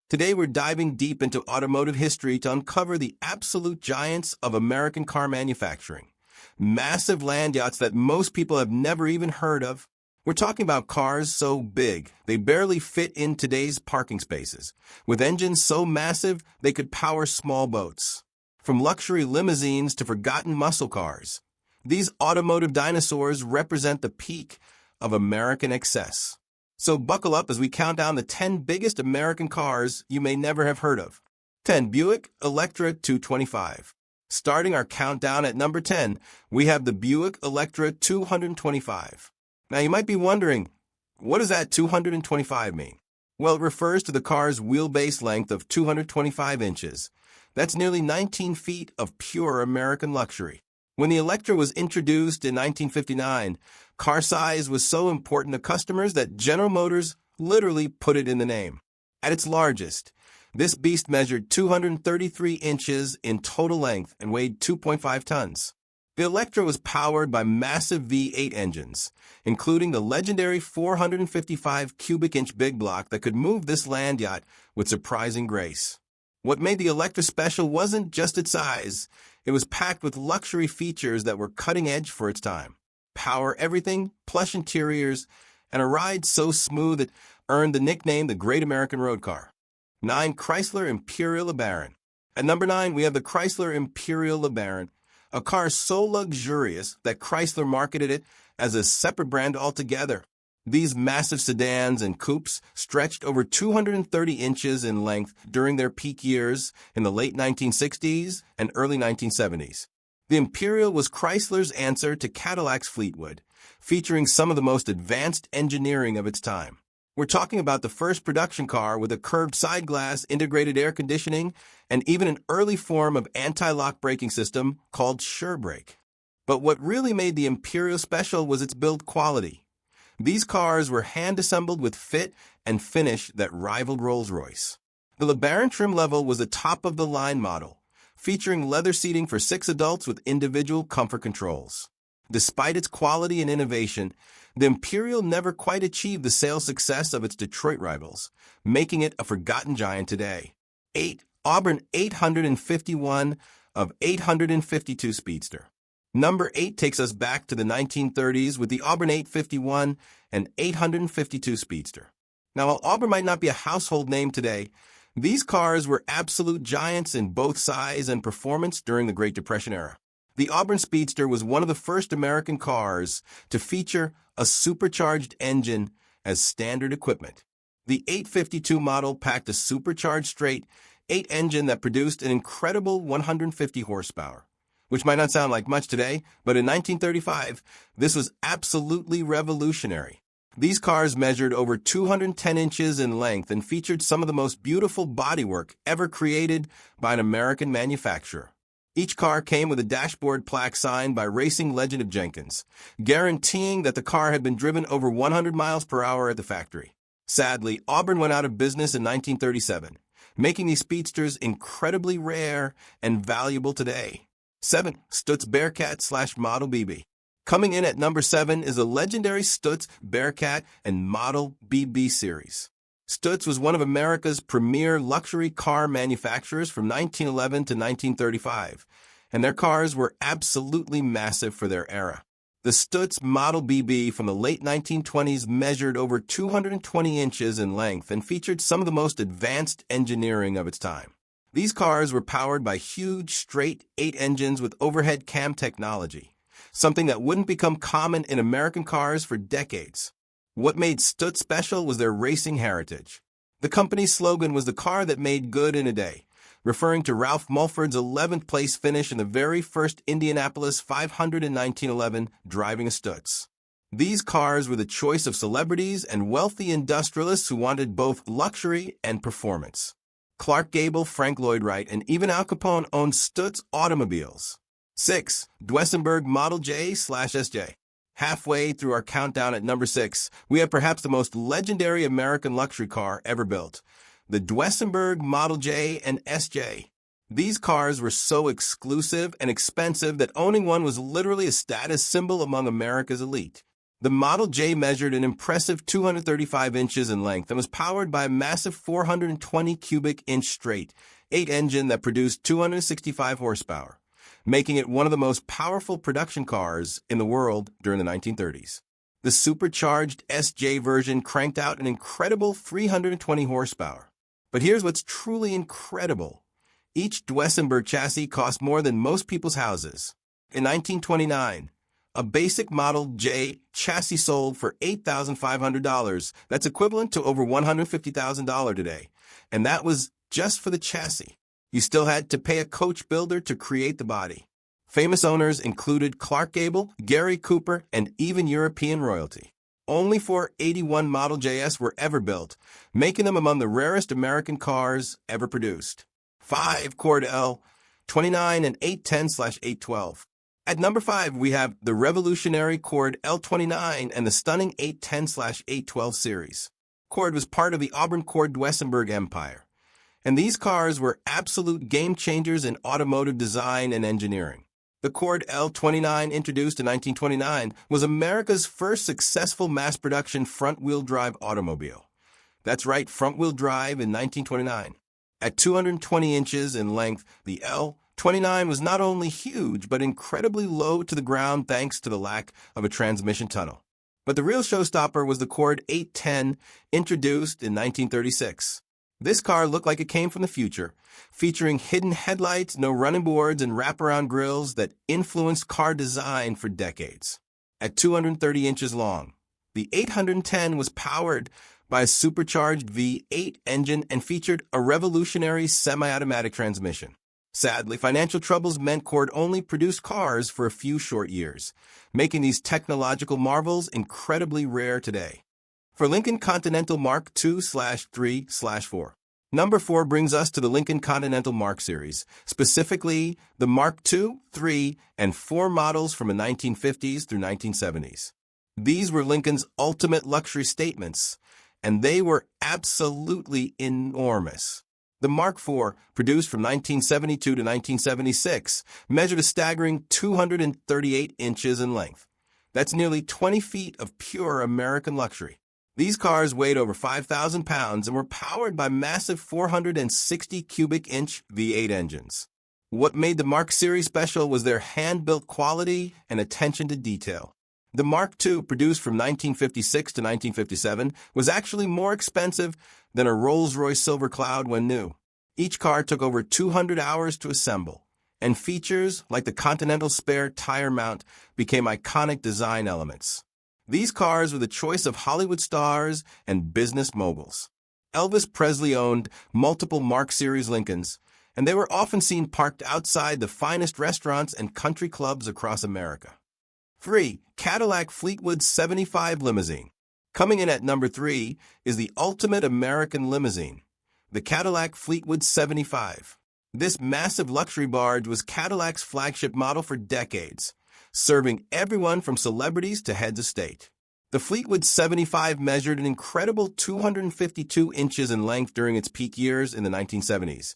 Today we're diving deep into automotive history to uncover the absolute giants of American car manufacturing. Massive land yachts that most people have never even heard of. We're talking about cars so big, they barely fit in today's parking spaces, with engines so massive they could power small boats. From luxury limousines to forgotten muscle cars, these automotive dinosaurs represent the peak of American excess. So buckle up as we count down the 10 biggest American cars you may never have heard of. 10. Buick Electra 225. Starting our countdown at number 10, we have the Buick Electra 225. Now you might be wondering, what does that 225 mean? Well, it refers to the car's wheelbase length of 225 inches. That's nearly 19 feet of pure American luxury. When the Electra was introduced in 1959, car size was so important to customers that General Motors literally put it in the name. At its largest, this beast measured 233 inches in total length and weighed 2.5 tons. The Electra was powered by massive V8 engines, including the legendary 455 cubic inch big block that could move this land yacht with surprising grace. What made the Electra special wasn't just its size. It was packed with luxury features that were cutting edge for its time. Power everything, plush interiors, and a ride so smooth it earned the nickname the Great American Road Car. 9. Chrysler Imperial LeBaron. At number 9, we have the Chrysler Imperial LeBaron, a car so luxurious that Chrysler marketed it as a separate brand altogether. These massive sedans and coupes stretched over 230 inches in length during their peak years in the late 1960s and early 1970s. The Imperial was Chrysler's answer to Cadillac's Fleetwood, featuring some of the most advanced engineering of its time. We're talking about the first production car with a curved side glass, integrated air conditioning, and even an early form of anti-lock braking system called SureBrake. But what really made the Imperial special was its build quality. These cars were hand-assembled with fit and finish that rivaled Rolls-Royce. The LeBaron trim level was a top-of-the-line model, featuring leather seating for 6 adults with individual comfort controls. Despite its quality and innovation, the Imperial never quite achieved the sales success of its Detroit rivals, making it a forgotten giant today. 8. Auburn 851 of 852 Speedster. Number 8 takes us back to the 1930s with the Auburn 851 and 852 Speedster. Now, while Auburn might not be a household name today, these cars were absolute giants in both size and performance during the Great Depression era. The Auburn Speedster was one of the first American cars to feature a supercharged engine as standard equipment. The 852 model packed a supercharged straight 8 engine that produced an incredible 150 horsepower. Which might not sound like much today, but in 1935, this was absolutely revolutionary. These cars measured over 210 inches in length and featured some of the most beautiful bodywork ever created by an American manufacturer. Each car came with a dashboard plaque signed by racing legend of Jenkins, guaranteeing that the car had been driven over 100 miles per hour at the factory. Sadly, Auburn went out of business in 1937, making these speedsters incredibly rare and valuable today. 7. Stutz Bearcat/Model BB. Coming in at number 7 is the legendary Stutz Bearcat and Model BB series. Stutz was one of America's premier luxury car manufacturers from 1911 to 1935, and their cars were absolutely massive for their era. The Stutz Model BB from the late 1920s measured over 220 inches in length and featured some of the most advanced engineering of its time. These cars were powered by huge, straight 8 engines with overhead cam technology, something that wouldn't become common in American cars for decades. What made Stutz special was their racing heritage. The company's slogan was the car that made good in a day, referring to Ralph Mulford's 11th place finish in the very first Indianapolis 500 in 1911 driving a Stutz. These cars were the choice of celebrities and wealthy industrialists who wanted both luxury and performance. Clark Gable, Frank Lloyd Wright, and even Al Capone owned Stutz automobiles. 6. Duesenberg Model J/SJ. Halfway through our countdown at number 6, we have perhaps the most legendary American luxury car ever built, the Duesenberg Model J and SJ. These cars were so exclusive and expensive that owning one was literally a status symbol among America's elite. The Model J measured an impressive 235 inches in length and was powered by a massive 420 cubic inch straight 8 engine that produced 265 horsepower, making it one of the most powerful production cars in the world during the 1930s. The supercharged SJ version cranked out an incredible 320 horsepower. But here's what's truly incredible. Each Duesenberg chassis cost more than most people's houses. In 1929, a basic Model J chassis sold for $8,500. That's equivalent to over $150,000 today. And that was just for the chassis. You still had to pay a coach builder to create the body. Famous owners included Clark Gable, Gary Cooper, and even European royalty. Only 481 Model JS were ever built, making them among the rarest American cars ever produced. 5 Cord L29 and 810/812. At number 5, we have the revolutionary Cord L29 and the stunning 810/812 series. Cord was part of the Auburn Cord Duesenberg empire, and these cars were absolute game changers in automotive design and engineering. The Cord L29, introduced in 1929, was America's first successful mass-production front-wheel drive automobile. That's right, front-wheel drive in 1929. At 220 inches in length, the L29 was not only huge, but incredibly low to the ground thanks to the lack of a transmission tunnel. But the real showstopper was the Cord 810, introduced in 1936. This car looked like it came from the future, featuring hidden headlights, no running boards, and wraparound grills that influenced car design for decades. At 230 inches long, the 810 was powered by a supercharged V8 engine and featured a revolutionary semi-automatic transmission. Sadly, financial troubles meant Cord only produced cars for a few short years, making these technological marvels incredibly rare today. For Lincoln Continental Mark II/3/4. Number 4 brings us to the Lincoln Continental Mark series, specifically the Mark II, III, and 4 models from the 1950s through 1970s. These were Lincoln's ultimate luxury statements, and they were absolutely enormous. The Mark IV, produced from 1972 to 1976, measured a staggering 238 inches in length. That's nearly 20 feet of pure American luxury. These cars weighed over 5,000 pounds and were powered by massive 460 cubic inch V8 engines. What made the Mark series special was their hand-built quality and attention to detail. The Mark II, produced from 1956 to 1957, was actually more expensive than a Rolls-Royce Silver Cloud when new. Each car took over 200 hours to assemble, and features like the Continental spare tire mount became iconic design elements. These cars were the choice of Hollywood stars and business moguls. Elvis Presley owned multiple Mark series Lincolns, and they were often seen parked outside the finest restaurants and country clubs across America. 3. Cadillac Fleetwood 75 Limousine. Coming in at number 3 is the ultimate American limousine, the Cadillac Fleetwood 75. This massive luxury barge was Cadillac's flagship model for decades, serving everyone from celebrities to heads of state. The Fleetwood 75 measured an incredible 252 inches in length during its peak years in the 1970s.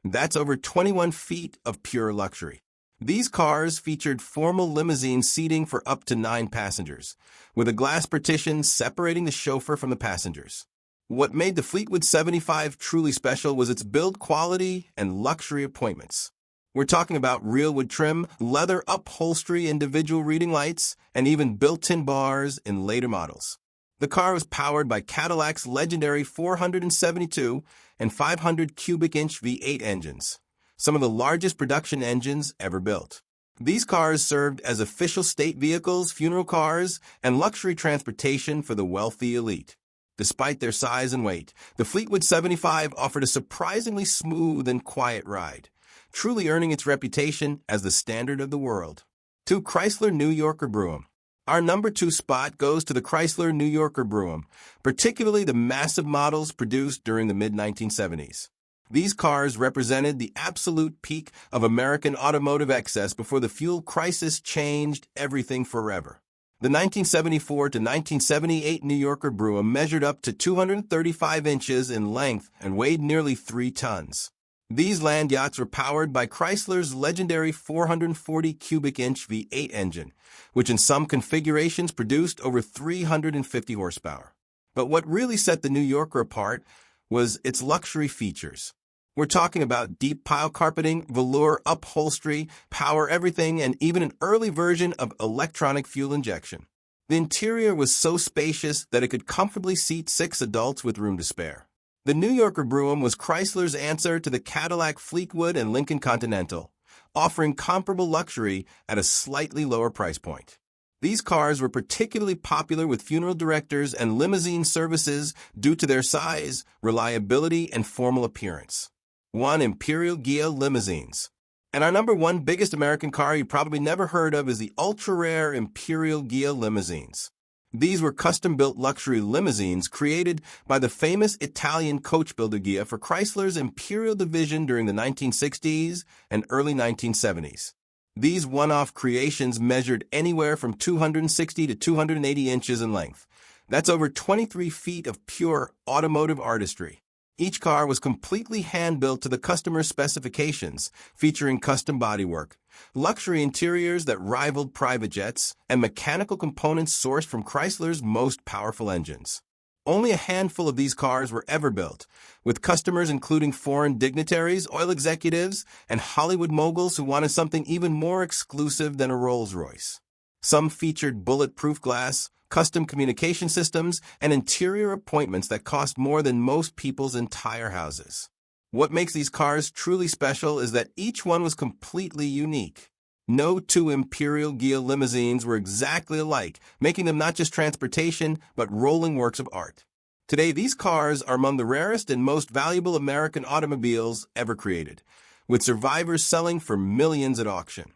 That's over 21 feet of pure luxury. These cars featured formal limousine seating for up to 9 passengers, with a glass partition separating the chauffeur from the passengers. What made the Fleetwood 75 truly special was its build quality and luxury appointments. We're talking about real wood trim, leather upholstery, individual reading lights, and even built-in bars in later models. The car was powered by Cadillac's legendary 472 and 500 cubic inch V8 engines, some of the largest production engines ever built. These cars served as official state vehicles, funeral cars, and luxury transportation for the wealthy elite. Despite their size and weight, the Fleetwood 75 offered a surprisingly smooth and quiet ride, truly earning its reputation as the standard of the world. 2. Chrysler New Yorker Brougham. Our number 2 spot goes to the Chrysler New Yorker Brougham, particularly the massive models produced during the mid-1970s. These cars represented the absolute peak of American automotive excess before the fuel crisis changed everything forever. The 1974 to 1978 New Yorker Brougham measured up to 235 inches in length and weighed nearly 3 tons. These land yachts were powered by Chrysler's legendary 440 cubic inch V8 engine, which in some configurations produced over 350 horsepower. But what really set the New Yorker apart was its luxury features. We're talking about deep pile carpeting, velour upholstery, power everything, and even an early version of electronic fuel injection. The interior was so spacious that it could comfortably seat 6 adults with room to spare. The New Yorker Brougham was Chrysler's answer to the Cadillac Fleetwood and Lincoln Continental, offering comparable luxury at a slightly lower price point. These cars were particularly popular with funeral directors and limousine services due to their size, reliability, and formal appearance. 1. Imperial Ghia limousines. And our number one biggest American car you probably never heard of is the ultra-rare Imperial Ghia limousines. These were custom-built luxury limousines created by the famous Italian coach builder Ghia for Chrysler's Imperial division during the 1960s and early 1970s. These one-off creations measured anywhere from 260 to 280 inches in length. That's over 23 feet of pure automotive artistry. Each car was completely hand-built to the customer's specifications, featuring custom bodywork, luxury interiors that rivaled private jets, and mechanical components sourced from Chrysler's most powerful engines. Only a handful of these cars were ever built, with customers including foreign dignitaries, oil executives, and Hollywood moguls who wanted something even more exclusive than a Rolls-Royce. Some featured bulletproof glass, custom communication systems, and interior appointments that cost more than most people's entire houses. What makes these cars truly special is that each one was completely unique. No two Imperial Ghia limousines were exactly alike, making them not just transportation, but rolling works of art. Today, these cars are among the rarest and most valuable American automobiles ever created, with survivors selling for millions at auction.